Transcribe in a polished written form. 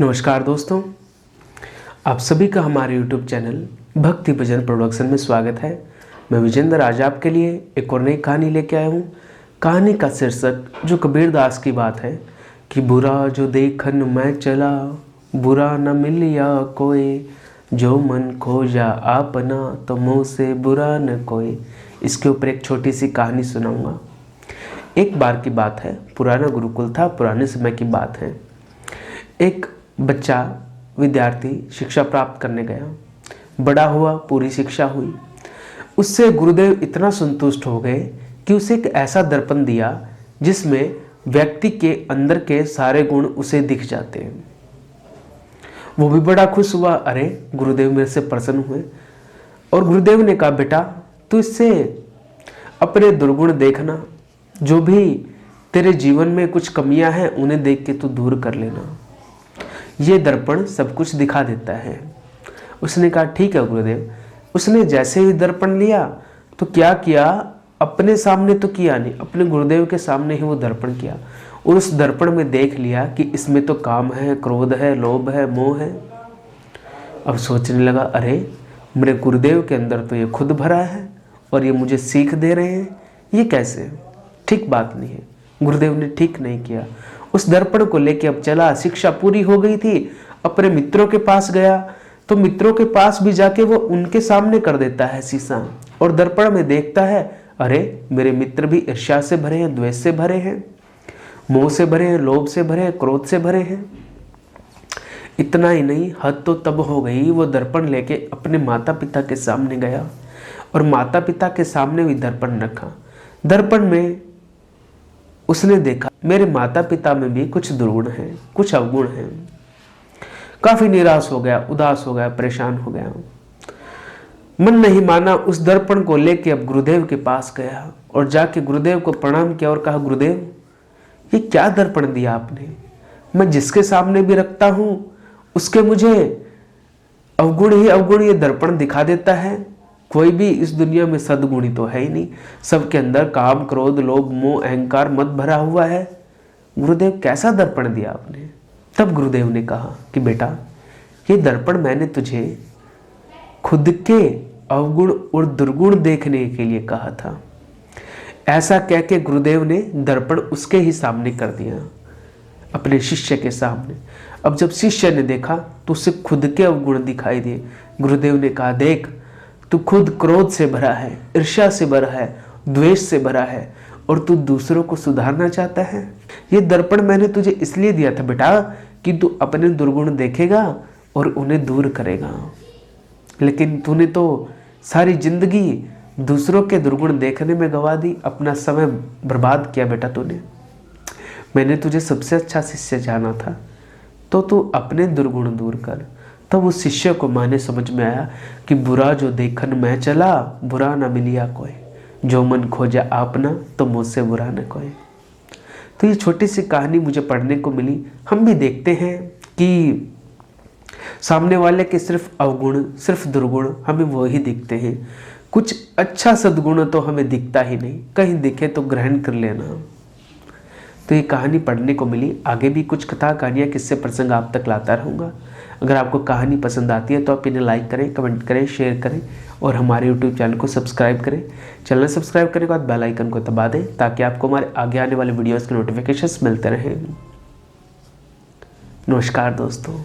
नमस्कार दोस्तों, आप सभी का हमारे YouTube चैनल भक्ति भजन प्रोडक्शन में स्वागत है। मैं विजेंद्र आज आपके लिए एक और नई कहानी लेके आया हूँ। कहानी का शीर्षक जो कबीरदास की बात है कि बुरा जो देखन मैं चला, बुरा न मिलिया कोई, जो मन खोजा आपना तो मुँह से बुरा न कोई। इसके ऊपर एक छोटी सी कहानी सुनाऊंगा। एक बार की बात है, पुराना गुरुकुल था, पुराने समय की बात है। एक बच्चा विद्यार्थी शिक्षा प्राप्त करने गया, बड़ा हुआ, पूरी शिक्षा हुई। उससे गुरुदेव इतना संतुष्ट हो गए कि उसे एक ऐसा दर्पण दिया जिसमें व्यक्ति के अंदर के सारे गुण उसे दिख जाते हैं। वो भी बड़ा खुश हुआ, अरे गुरुदेव मेरे से प्रसन्न हुए। और गुरुदेव ने कहा, बेटा तू इससे अपने दुर्गुण देखना, जो भी तेरे जीवन में कुछ कमियां हैं उन्हें देख के तू दूर कर लेना, ये दर्पण सब कुछ दिखा देता है। उसने कहा ठीक है गुरुदेव। उसने जैसे ही दर्पण लिया तो क्या किया, अपने सामने तो किया नहीं, अपने गुरुदेव के सामने ही वो दर्पण किया और उस दर्पण में देख लिया कि इसमें तो काम है, क्रोध है, लोभ है, मोह है। अब सोचने लगा, अरे मेरे गुरुदेव के अंदर तो ये खुद भरा है और ये मुझे सीख दे रहे हैं, ये कैसे? ठीक बात नहीं है। गुरुदेव ने ठीक नहीं किया। उस दर्पण को लेके अब चला, शिक्षा पूरी हो गई थी, अपने मित्रों के पास गया तो मित्रों के पास भी जाके वो उनके सामने कर देता है शीशा और दर्पण में देखता है, अरे मेरे मित्र भी ईर्ष्या से भरे हैं, द्वेष से भरे हैं, मोह से भरे हैं, लोभ से भरे हैं, क्रोध से भरे हैं। इतना ही नहीं, हद तो तब हो गई, वो दर्पण लेके अपने माता पिता के सामने गया और माता पिता के सामने भी दर्पण रखा। दर्पण में उसने देखा मेरे माता पिता में भी कुछ दुर्गुण हैं, कुछ अवगुण हैं। काफी निराश हो गया, उदास हो गया, परेशान हो गया। मन नहीं माना, उस दर्पण को लेके अब गुरुदेव के पास गया और जाके गुरुदेव को प्रणाम किया और कहा, गुरुदेव ये क्या दर्पण दिया आपने? मैं जिसके सामने भी रखता हूं उसके मुझे अवगुण ही अवगुण ये दर्पण दिखा देता है। कोई भी इस दुनिया में सद्गुणी तो है ही नहीं, सबके अंदर काम, क्रोध, लोभ, मोह, अहंकार, मद भरा हुआ है। गुरुदेव कैसा दर्पण दिया आपने? तब गुरुदेव ने कहा कि बेटा ये दर्पण मैंने तुझे खुद के अवगुण और दुर्गुण देखने के लिए कहा था। ऐसा कह के गुरुदेव ने दर्पण उसके ही सामने कर दिया, अपने शिष्य के सामने। अब जब शिष्य ने देखा तो उसे खुद के अवगुण दिखाई दिए। गुरुदेव ने कहा, देख तू खुद क्रोध से भरा है, ईर्ष्या से भरा है, द्वेष से भरा है और तू दूसरों को सुधारना चाहता है। ये दर्पण मैंने तुझे इसलिए दिया था बेटा कि तू अपने दुर्गुण देखेगा और उन्हें दूर करेगा। लेकिन तूने तो सारी जिंदगी दूसरों के दुर्गुण देखने में गवा दी, अपना समय बर्बाद किया बेटा तूने। मैंने तुझे सबसे अच्छा शिष्य जाना था, तो तू अपने दुर्गुण दूर कर। तब उस शिष्य को माने समझ में आया कि बुरा जो देखन मैं चला, बुरा न मिलिया कोई, जो मन खोजा आपना तो मुझसे बुरा न कोई। तो ये छोटी सी कहानी मुझे पढ़ने को मिली। हम भी देखते हैं कि सामने वाले के सिर्फ अवगुण, सिर्फ दुर्गुण हमें वो ही दिखते हैं, कुछ अच्छा सद्गुण तो हमें दिखता ही नहीं। कहीं दिखे तो ग्रहण कर लेना। तो ये कहानी पढ़ने को मिली। आगे भी कुछ कथा, कहानियाँ, किस्से, प्रसंग आप तक लाता रहूँगा। अगर आपको कहानी पसंद आती है तो आप इन्हें लाइक करें, कमेंट करें, शेयर करें और हमारे YouTube चैनल को सब्सक्राइब करें। चैनल सब्सक्राइब करने के बाद बेल आइकन को दबा दें ताकि आपको हमारे आगे आने वाले वीडियोज़ के नोटिफिकेशंस मिलते रहें। नमस्कार दोस्तों।